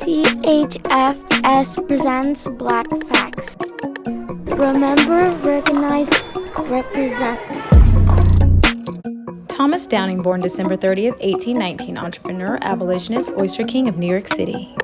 CHFS presents Black Facts. Remember, recognize, represent. Thomas Downing, born December 30th, 1819, entrepreneur, abolitionist, oyster king of New York City.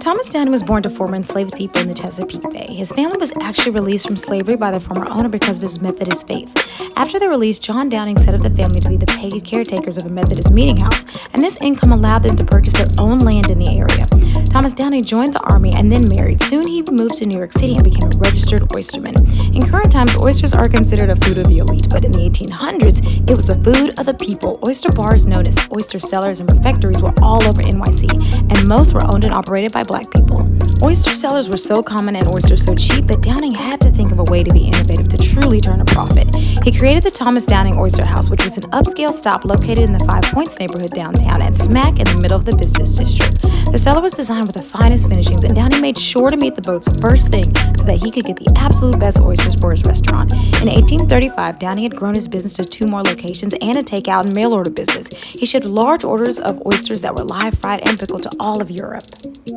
Thomas Downing was born to former enslaved people in the Chesapeake Bay. His family was actually released from slavery by their former owner because of his Methodist faith. After their release, John Downing set up the family to be the paid caretakers of a Methodist meeting house, and this income allowed them to purchase their own land in the area. Thomas Downing joined the army and then married. Soon he moved to New York City and became a registered oysterman. In current times, oysters are considered a food of the elite, but in the 1800s, it was the food of the people. Oyster bars known as oyster cellars and refectories were all over NYC, and most were owned and operated by Black people. Oyster cellars were so common and oysters so cheap that Downing had to think of a way to be innovative to truly turn a profit. He created the Thomas Downing Oyster House, which was an upscale stop located in the 5 Points neighborhood downtown and smack in the middle of the business district. The cellar was designed with the finest finishings, and Downing made sure to meet the boats first thing so that he could get the absolute best oysters for his restaurant. In 1835, Downing had grown his business to 2 more locations and a takeout and mail order business. He shipped large orders of oysters that were live, fried, and pickled to all of Europe.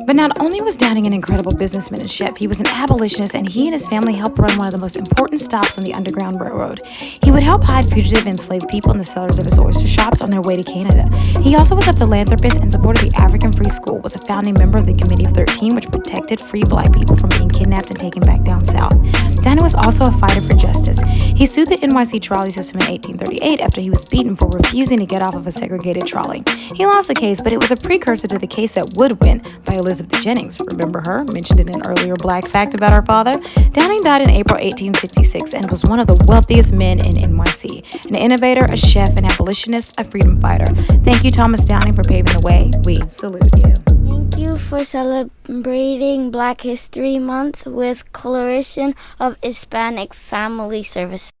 But not only was Downing an incredible businessman and chef, he was an abolitionist, and he and his family helped run one of the most important stops on the Underground Railroad. He would help hide fugitive enslaved people in the cellars of his oyster shops on their way to Canada. He also was a philanthropist and supported the African Free School, was a founding member of the Committee of 13, which protected free Black people from being kidnapped and taken back down south. Downing was also a fighter for justice. He sued the NYC trolley system in 1838 after he was beaten for refusing to get off of a segregated trolley. He lost the case, but it was a precursor to the case that would win by Elizabeth Jennings. Remember her? Mentioned in an earlier Black fact about our father. Downing died in April 1866 and was one of the wealthiest men in NYC. An innovator, a chef, an abolitionist, a freedom fighter. Thank you, Thomas Downing, for paving the way. We salute you. Thank you for celebrating Black History Month with Coalition of Hispanic Family Services.